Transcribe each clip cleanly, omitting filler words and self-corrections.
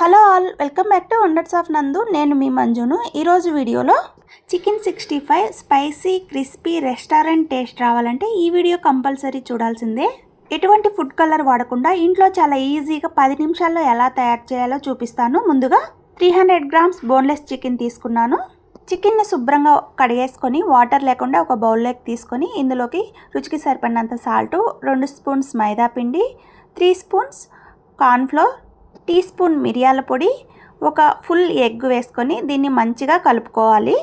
Hello all, welcome back to wonders of నందు. నేను మీ మంజును. ఈరోజు వీడియోలో chicken 65 spicy crispy restaurant taste రావాలంటే ఈ వీడియో కంపల్సరీ చూడాల్సిందే. ఎటువంటి ఫుడ్ కలర్ వాడకుండా ఇంట్లో చాలా ఈజీగా 10 నిమిషాల్లో ఎలా తయారు చేయాలో చూపిస్తాను. ముందుగా 300 గ్రామ్స్ బోన్లెస్ చికెన్ తీసుకున్నాను. చికెన్ని శుభ్రంగా కడిగేసుకొని వాటర్ లేకుండా ఒక బౌల్లోకి తీసుకొని ఇందులోకి రుచికి సరిపడినంత సాల్టు, 2 స్పూన్స్ మైదా పిండి, 3 స్పూన్స్ కార్న్ఫ్లోర్, టీ స్పూన్ మిరియాల పొడి, ఒక ఫుల్ ఎగ్ వేసుకొని దీన్ని మంచిగా కలుపుకోవాలి.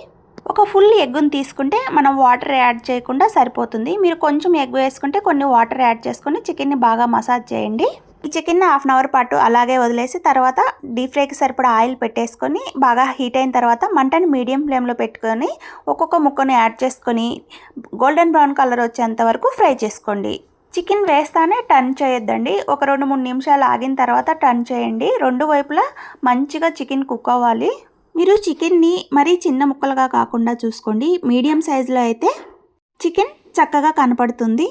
ఒక ఫుల్ ఎగ్గును తీసుకుంటే మనం వాటర్ యాడ్ చేయకుండా సరిపోతుంది. మీరు కొంచెం ఎగ్ వేసుకుంటే కొన్ని వాటర్ యాడ్ చేసుకొని చికెన్ని బాగా మసాజ్ చేయండి. ఈ చికెన్ని హాఫ్ అన్ అవర్ పాటు అలాగే వదిలేసి తర్వాత డీప్ ఫ్రైకి సరిపడా ఆయిల్ పెట్టేసుకొని బాగా హీట్ అయిన తర్వాత మంటని మీడియం ఫ్లేమ్లో పెట్టుకొని ఒక్కొక్క ముక్కను యాడ్ చేసుకొని గోల్డెన్ బ్రౌన్ కలర్ వచ్చేంత వరకు ఫ్రై చేసుకోండి. చికెన్ వేస్తానే టర్న్ చేయొద్దండి. ఒక 2-3 నిమిషాలు ఆగిన తర్వాత టర్న్ చేయండి. రెండు వైపులా మంచిగా చికెన్ కుక్ అవ్వాలి. మీరు చికెన్ని మరీ చిన్న ముక్కలుగా కాకుండా చూసుకోండి. మీడియం సైజులో అయితే చికెన్ చక్కగా కనపడుతుంది.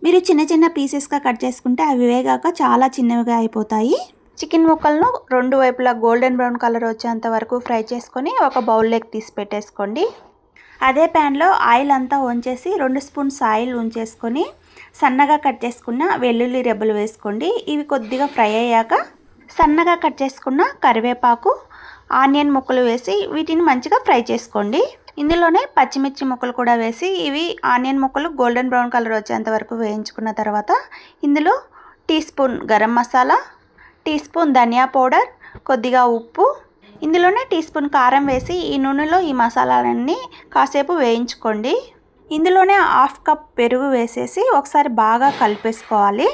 మీరు చిన్న చిన్న పీసెస్గా కట్ చేసుకుంటే అవి వేగాక చాలా చిన్నవిగా అయిపోతాయి. చికెన్ ముక్కలను రెండు వైపులా గోల్డెన్ బ్రౌన్ కలర్ వచ్చేంత వరకు ఫ్రై చేసుకొని ఒక బౌల్లోకి తీసి పెట్టేసుకోండి. అదే ప్యాన్లో ఆయిల్ అంతా ఉంచేసి 2 స్పూన్స్ ఆయిల్ ఉంచేసుకొని సన్నగా కట్ చేసుకున్న వెల్లుల్లి రెబ్బలు వేసుకోండి. ఇవి కొద్దిగా ఫ్రై అయ్యాక సన్నగా కట్ చేసుకున్న కరివేపాకు, ఆనియన్ ముక్కలు వేసి వీటిని మంచిగా ఫ్రై చేసుకోండి. ఇందులోనే పచ్చిమిర్చి ముక్కలు కూడా వేసి ఇవి ఆనియన్ ముక్కలు గోల్డెన్ బ్రౌన్ కలర్ వచ్చేంత వరకు వేయించుకున్న తర్వాత ఇందులో teaspoon garam masala, teaspoon ధనియా పౌడర్, కొద్దిగా ఉప్పు, ఇందులోనే టీ స్పూన్ కారం వేసి ఈ నూనెలో ఈ మసాలాలన్నీ కాసేపు వేయించుకోండి. ఇందులోనే హాఫ్ కప్ పెరుగు వేసేసి ఒకసారి బాగా కలిపేసుకోవాలి.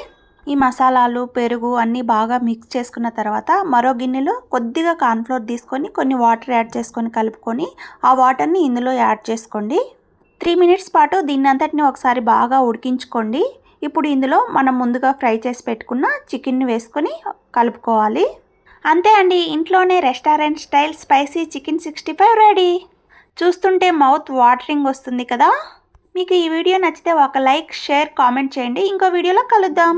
ఈ మసాలాలు పెరుగు అన్నీ బాగా మిక్స్ చేసుకున్న తర్వాత మరో గిన్నెలో కొద్దిగా కార్న్ఫ్లోర్ తీసుకొని కొన్ని వాటర్ యాడ్ చేసుకొని కలుపుకొని ఆ వాటర్ని ఇందులో యాడ్ చేసుకోండి. 3 మినిట్స్ పాటు దీన్ని అంతటిని ఒకసారి బాగా ఉడికించుకోండి. ఇప్పుడు ఇందులో మనం ముందుగా ఫ్రై చేసి పెట్టుకున్న చికెన్ని వేసుకొని కలుపుకోవాలి. అంతే అండి, ఇంట్లోనే restaurant style spicy chicken 65 ready. చూస్తుంటే మౌత్ వాటరింగ్ వస్తుంది కదా. మీకు ఈ వీడియో నచ్చితే ఒక లైక్, షేర్, కామెంట్ చేయండి. ఇంకో వీడియోలో కలుద్దాం.